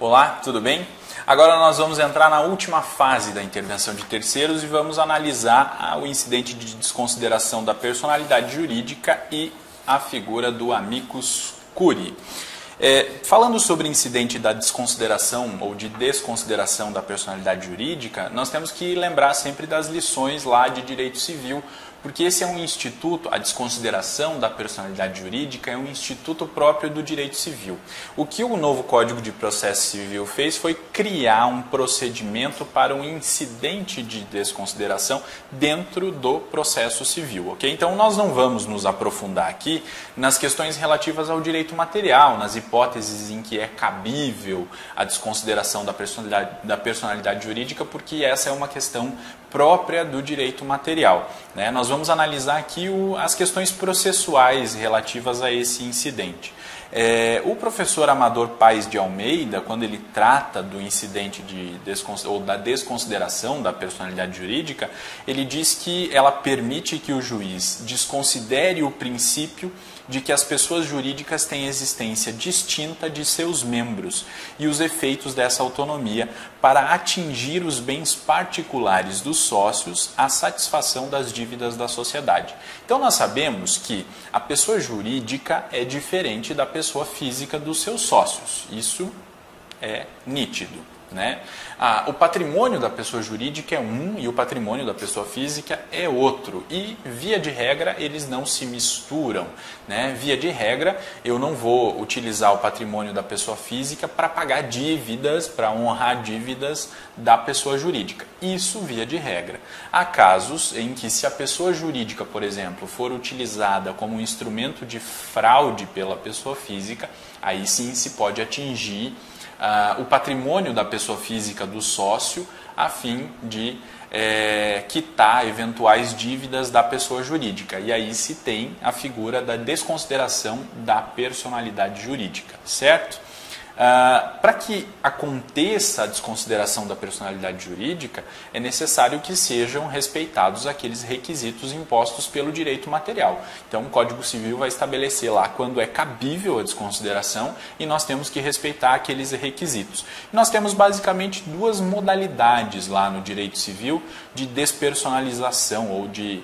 Olá, tudo bem? Agora nós vamos entrar na última fase da intervenção de terceiros e vamos analisar o incidente de desconsideração da personalidade jurídica e a figura do amicus curiae. Falando sobre incidente da desconsideração ou de desconsideração da personalidade jurídica, nós temos que lembrar sempre das lições lá de direito civil, porque esse é um instituto, a desconsideração da personalidade jurídica é um instituto próprio do direito civil. O que o novo Código de Processo Civil fez foi criar um procedimento para um incidente de desconsideração dentro do processo civil, ok? Então nós não vamos nos aprofundar aqui nas questões relativas ao direito material, nas hipóteses em que é cabível a desconsideração da personalidade jurídica, porque essa é uma questão própria do direito material, né? Nós vamos analisar aqui as questões processuais relativas a esse incidente. O professor Amador Paes de Almeida, quando ele trata do incidente ou da desconsideração da personalidade jurídica, ele diz que ela permite que o juiz desconsidere o princípio de que as pessoas jurídicas têm existência distinta de seus membros e os efeitos dessa autonomia para atingir os bens particulares dos sócios à satisfação das dívidas da sociedade. Então nós sabemos que a pessoa jurídica é diferente da pessoa física dos seus sócios. Isso é nítido, né? O patrimônio da pessoa jurídica é um e o patrimônio da pessoa física é outro. E, via de regra, eles não se misturam, né? Via de regra, eu não vou utilizar o patrimônio da pessoa física para pagar dívidas, para honrar dívidas da pessoa jurídica. Isso, via de regra. Há casos em que, se a pessoa jurídica, por exemplo, for utilizada como um instrumento de fraude pela pessoa física, aí sim se pode atingir o patrimônio da pessoa física do sócio a fim de quitar eventuais dívidas da pessoa jurídica. E aí se tem a figura da desconsideração da personalidade jurídica, certo? Para que aconteça a desconsideração da personalidade jurídica, é necessário que sejam respeitados aqueles requisitos impostos pelo direito material. Então, o Código Civil vai estabelecer lá quando é cabível a desconsideração e nós temos que respeitar aqueles requisitos. Nós temos basicamente duas modalidades lá no direito civil de despersonalização ou de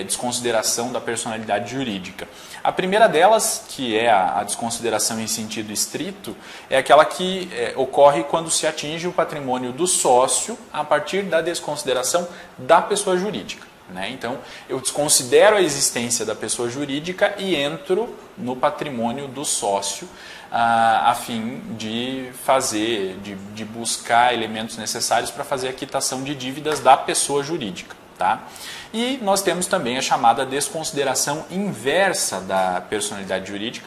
desconsideração da personalidade jurídica. A primeira delas, que é a desconsideração em sentido estrito, é aquela que ocorre quando se atinge o patrimônio do sócio a partir da desconsideração da pessoa jurídica, né? Então, eu desconsidero a existência da pessoa jurídica e entro no patrimônio do sócio a fim de de buscar elementos necessários para fazer a quitação de dívidas da pessoa jurídica. Tá? E nós temos também a chamada desconsideração inversa da personalidade jurídica,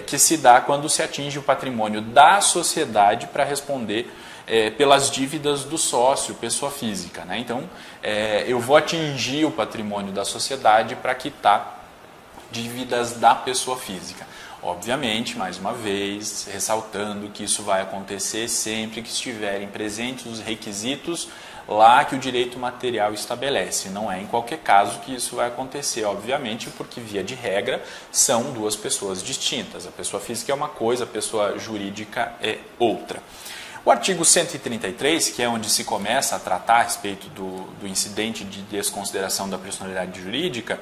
que se dá quando se atinge o patrimônio da sociedade para responder pelas dívidas do sócio, pessoa física, né? Então, eu vou atingir o patrimônio da sociedade para quitar dívidas da pessoa física. Obviamente, mais uma vez, ressaltando que isso vai acontecer sempre que estiverem presentes os requisitos lá que o direito material estabelece. Não é em qualquer caso que isso vai acontecer, obviamente, porque, via de regra, são duas pessoas distintas. A pessoa física é uma coisa, a pessoa jurídica é outra. O artigo 133, que é onde se começa a tratar a respeito do incidente de desconsideração da personalidade jurídica,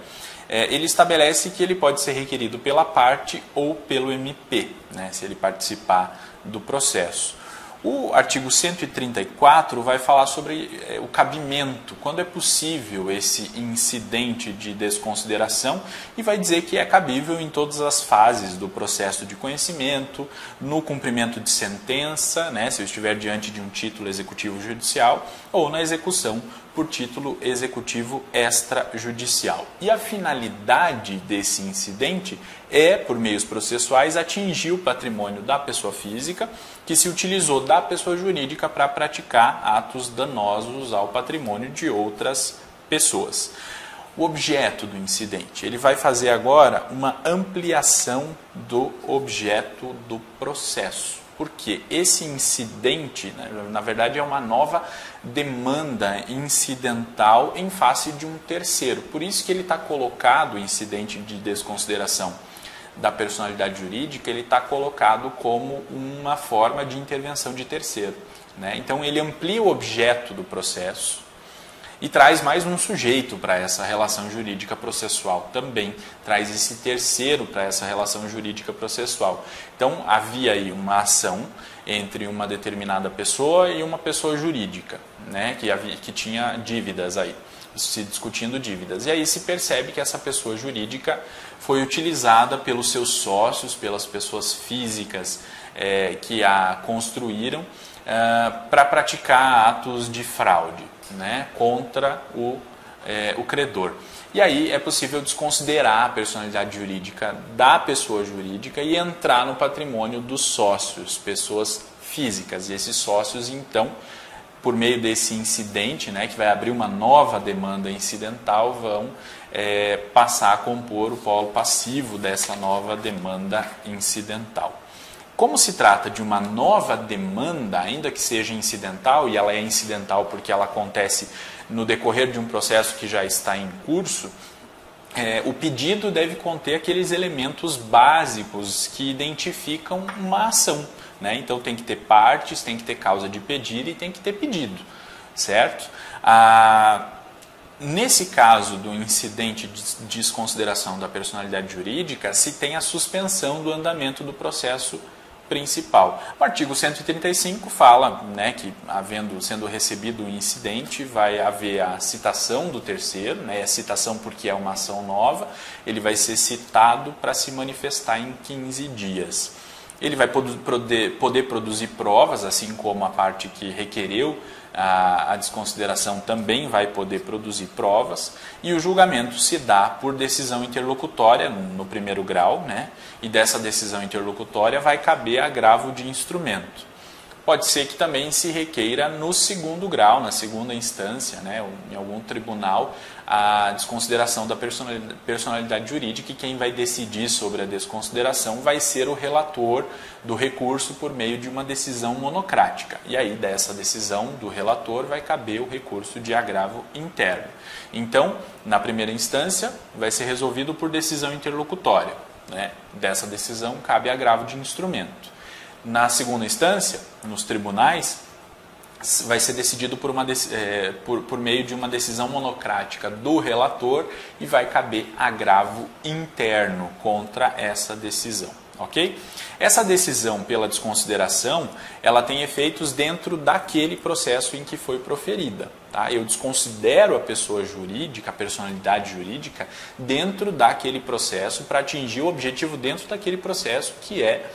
ele estabelece que ele pode ser requerido pela parte ou pelo MP, né, se ele participar do processo. O artigo 134 vai falar sobre o cabimento, quando é possível esse incidente de desconsideração, e vai dizer que é cabível em todas as fases do processo de conhecimento, no cumprimento de sentença, né, se eu estiver diante de um título executivo judicial, ou na execução por título executivo extrajudicial. E a finalidade desse incidente é, por meios processuais, atingir o patrimônio da pessoa física que se utilizou da pessoa jurídica para praticar atos danosos ao patrimônio de outras pessoas. O objeto do incidente, ele vai fazer agora uma ampliação do objeto do processo. Porque esse incidente, na verdade, é uma nova demanda incidental em face de um terceiro. Por isso que ele está colocado, o incidente de desconsideração da personalidade jurídica, ele está colocado como uma forma de intervenção de terceiro, né? Então ele amplia o objeto do processo e traz mais um sujeito para essa relação jurídica processual, também traz esse terceiro para essa relação jurídica processual. Então havia aí uma ação entre uma determinada pessoa e uma pessoa jurídica, né, que tinha dívidas aí, se discutindo dívidas. E aí se percebe que essa pessoa jurídica foi utilizada pelos seus sócios, pelas pessoas físicas que a construíram, para praticar atos de fraude, né, contra o credor. E aí é possível desconsiderar a personalidade jurídica da pessoa jurídica e entrar no patrimônio dos sócios, pessoas físicas. E esses sócios, então, por meio desse incidente, né, que vai abrir uma nova demanda incidental, vão passar a compor o polo passivo dessa nova demanda incidental. Como se trata de uma nova demanda, ainda que seja incidental, e ela é incidental porque ela acontece no decorrer de um processo que já está em curso, o pedido deve conter aqueles elementos básicos que identificam uma ação, né? Então tem que ter partes, tem que ter causa de pedir e tem que ter pedido, certo? Nesse caso do incidente de desconsideração da personalidade jurídica, se tem a suspensão do andamento do processo principal. O artigo 135 fala, né, que sendo recebido o incidente, vai haver a citação do terceiro, né, a citação porque é uma ação nova, ele vai ser citado para se manifestar em 15 dias. Ele vai poder produzir provas, assim como a parte que requereu a desconsideração também vai poder produzir provas, e o julgamento se dá por decisão interlocutória no primeiro grau, né? E dessa decisão interlocutória vai caber agravo de instrumento. Pode ser que também se requeira no segundo grau, na segunda instância, né, ou em algum tribunal, a desconsideração da personalidade jurídica, e quem vai decidir sobre a desconsideração vai ser o relator do recurso por meio de uma decisão monocrática. E aí dessa decisão do relator vai caber o recurso de agravo interno. Então, na primeira instância, vai ser resolvido por decisão interlocutória, né? Dessa decisão cabe agravo de instrumento. Na segunda instância, nos tribunais, vai ser decidido por meio de uma decisão monocrática do relator e vai caber agravo interno contra essa decisão, ok? Essa decisão pela desconsideração, ela tem efeitos dentro daquele processo em que foi proferida, tá? Eu desconsidero a pessoa jurídica, a personalidade jurídica, dentro daquele processo para atingir o objetivo dentro daquele processo, que é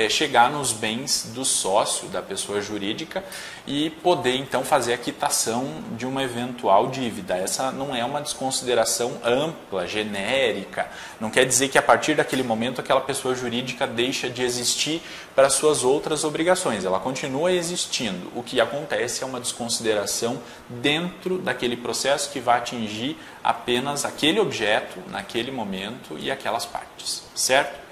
chegar nos bens do sócio, da pessoa jurídica, e poder então fazer a quitação de uma eventual dívida. Essa não é uma desconsideração ampla, genérica, não quer dizer que a partir daquele momento aquela pessoa jurídica deixa de existir para suas outras obrigações, ela continua existindo. O que acontece é uma desconsideração dentro daquele processo que vai atingir apenas aquele objeto, naquele momento, e aquelas partes, certo?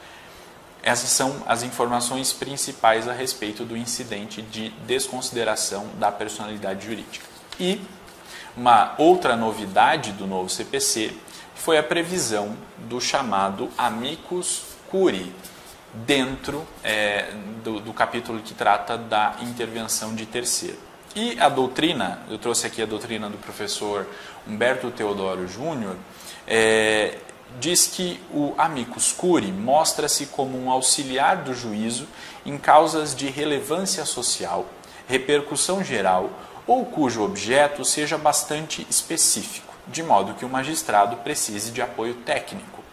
Essas são as informações principais a respeito do incidente de desconsideração da personalidade jurídica. E uma outra novidade do novo CPC foi a previsão do chamado amicus curiae, dentro do capítulo que trata da intervenção de terceiro. E a doutrina, eu trouxe aqui a doutrina do professor Humberto Teodoro Júnior, diz que o amicus curiae mostra-se como um auxiliar do juízo em causas de relevância social, repercussão geral ou cujo objeto seja bastante específico, de modo que o magistrado precise de apoio técnico.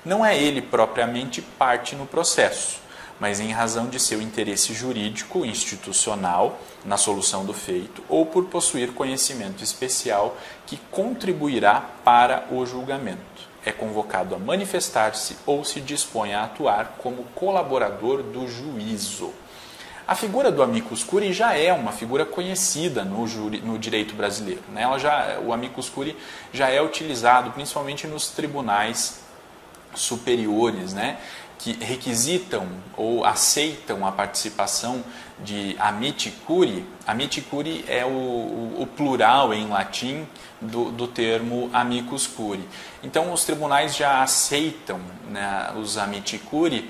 Não é ele propriamente parte no processo, mas em razão de seu interesse jurídico institucional na solução do feito ou por possuir conhecimento especial que contribuirá para o julgamento. É convocado a manifestar-se ou se dispõe a atuar como colaborador do juízo. A figura do amicus curiae já é uma figura conhecida no direito brasileiro, né? O amicus curiae já é utilizado principalmente nos tribunais superiores, né? que requisitam ou aceitam a participação de amici curiae. Amici curiae é o plural em latim do termo amicus curiae. Então, os tribunais já aceitam, né, os amici curiae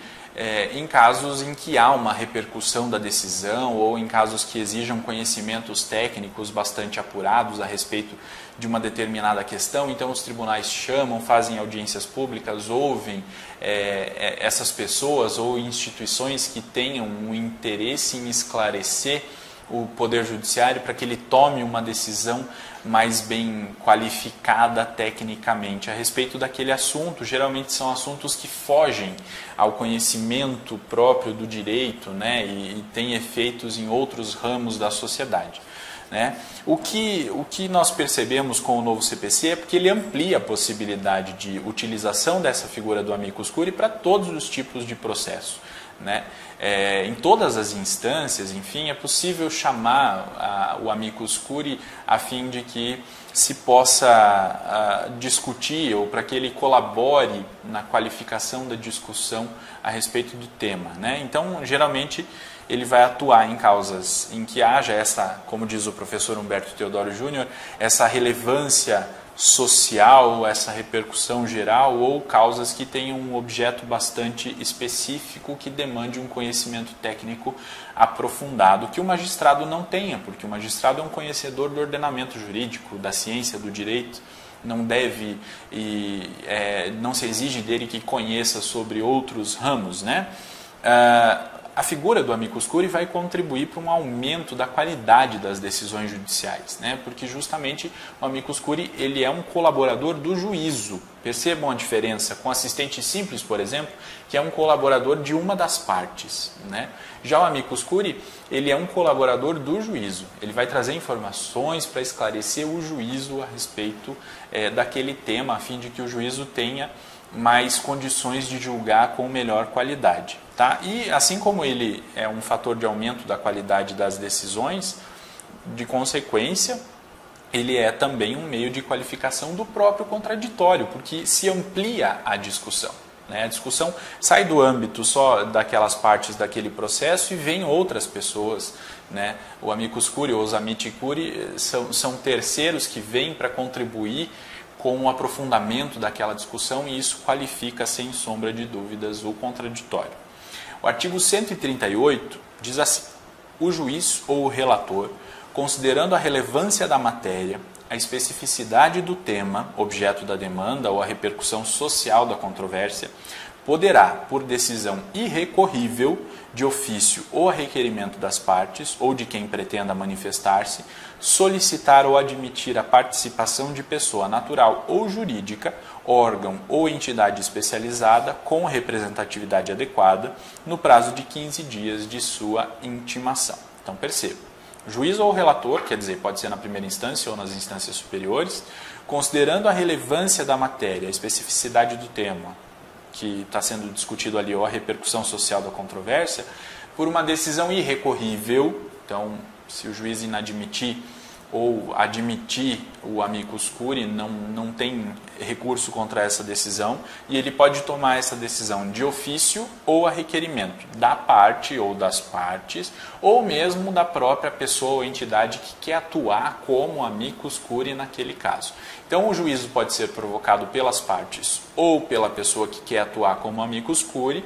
em casos em que há uma repercussão da decisão ou em casos que exijam conhecimentos técnicos bastante apurados a respeito de uma determinada questão. Então, os tribunais chamam, fazem audiências públicas, ouvem essas pessoas ou instituições que tenham um interesse em esclarecer o Poder Judiciário para que ele tome uma decisão mais bem qualificada tecnicamente a respeito daquele assunto. Geralmente são assuntos que fogem ao conhecimento próprio do direito, né, e têm efeitos em outros ramos da sociedade. Né? O que nós percebemos com o novo CPC é porque ele amplia a possibilidade de utilização dessa figura do amicus curiae para todos os tipos de processo. Né? Em todas as instâncias, enfim, é possível chamar o amicus curiae a fim de que se possa discutir ou para que ele colabore na qualificação da discussão a respeito do tema. Né? Então, geralmente, ele vai atuar em causas em que haja essa, como diz o professor Humberto Teodoro Júnior, essa relevância social, essa repercussão geral, ou causas que tenham um objeto bastante específico que demande um conhecimento técnico aprofundado, que o magistrado não tenha, porque o magistrado é um conhecedor do ordenamento jurídico, da ciência do direito, não deve não se exige dele que conheça sobre outros ramos, né? A figura do amicus curiae vai contribuir para um aumento da qualidade das decisões judiciais, né? Porque justamente o amicus curiae ele é um colaborador do juízo. Percebam a diferença com o assistente simples, por exemplo, que é um colaborador de uma das partes, né? Já o amicus curiae ele é um colaborador do juízo. Ele vai trazer informações para esclarecer o juízo a respeito daquele tema, a fim de que o juízo tenha mais condições de julgar com melhor qualidade. Tá? E assim como ele é um fator de aumento da qualidade das decisões, de consequência, ele é também um meio de qualificação do próprio contraditório, porque se amplia a discussão. Né? A discussão sai do âmbito só daquelas partes daquele processo e vem outras pessoas. Né? O amicus curiae ou os amici curiae são terceiros que vêm para contribuir com o aprofundamento daquela discussão e isso qualifica, sem sombra de dúvidas, o contraditório. O artigo 138 diz assim: o juiz ou o relator, considerando a relevância da matéria, a especificidade do tema, objeto da demanda ou a repercussão social da controvérsia, poderá, por decisão irrecorrível, de ofício ou a requerimento das partes ou de quem pretenda manifestar-se, solicitar ou admitir a participação de pessoa natural ou jurídica, órgão ou entidade especializada com representatividade adequada, no prazo de 15 dias de sua intimação. Então, perceba, juiz ou relator, quer dizer, pode ser na primeira instância ou nas instâncias superiores, considerando a relevância da matéria, a especificidade do tema que está sendo discutido ali, ou a repercussão social da controvérsia, por uma decisão irrecorrível. Então, se o juiz inadmitir ou admitir o amicus curiae, não tem recurso contra essa decisão, e ele pode tomar essa decisão de ofício ou a requerimento da parte ou das partes, ou mesmo da própria pessoa ou entidade que quer atuar como amicus curiae naquele caso. Então, o juízo pode ser provocado pelas partes ou pela pessoa que quer atuar como amicus curiae,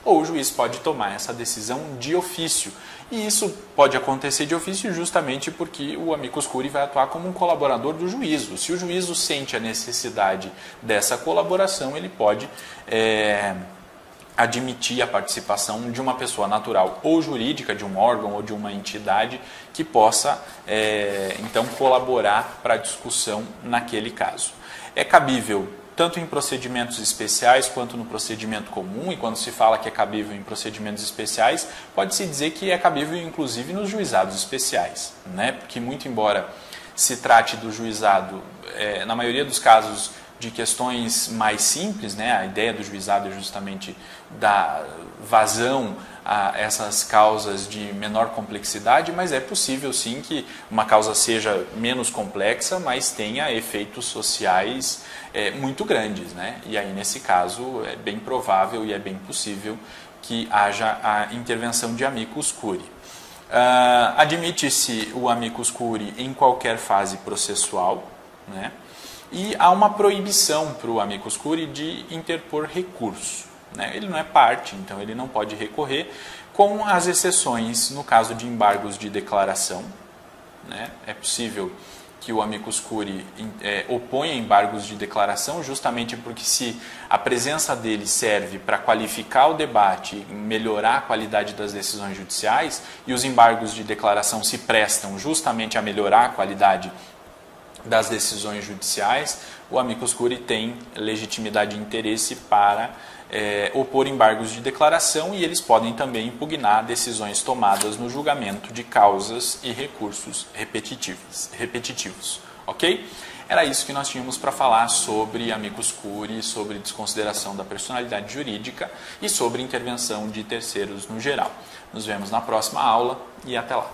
ou o juiz pode tomar essa decisão de ofício. E isso pode acontecer de ofício justamente porque o amicus curiae vai atuar como um colaborador do juízo. Se o juízo sente a necessidade dessa colaboração, ele pode admitir a participação de uma pessoa natural ou jurídica, de um órgão ou de uma entidade que possa, então, colaborar para a discussão naquele caso. É cabível tanto em procedimentos especiais quanto no procedimento comum, e quando se fala que é cabível em procedimentos especiais, pode-se dizer que é cabível inclusive nos juizados especiais, né? Porque muito embora se trate do juizado, na maioria dos casos, de questões mais simples, né? A ideia do juizado é justamente dar vazão essas causas de menor complexidade, mas é possível sim que uma causa seja menos complexa, mas tenha efeitos sociais muito grandes, né? E aí nesse caso é bem provável e é bem possível que haja a intervenção de amicus curiae. Admite-se o amicus curiae em qualquer fase processual, né? E há uma proibição para o amicus curiae de interpor recurso, né? Ele não é parte, então ele não pode recorrer, com as exceções no caso de embargos de declaração, né? É possível que o amicus curiae oponha embargos de declaração, justamente porque se a presença dele serve para qualificar o debate, melhorar a qualidade das decisões judiciais, e os embargos de declaração se prestam justamente a melhorar a qualidade das decisões judiciais, o amicus curiae tem legitimidade e interesse para opor embargos de declaração, e eles podem também impugnar decisões tomadas no julgamento de causas e recursos repetitivos. Ok? Era isso que nós tínhamos para falar sobre amicus curiae, sobre desconsideração da personalidade jurídica e sobre intervenção de terceiros no geral. Nos vemos na próxima aula e até lá.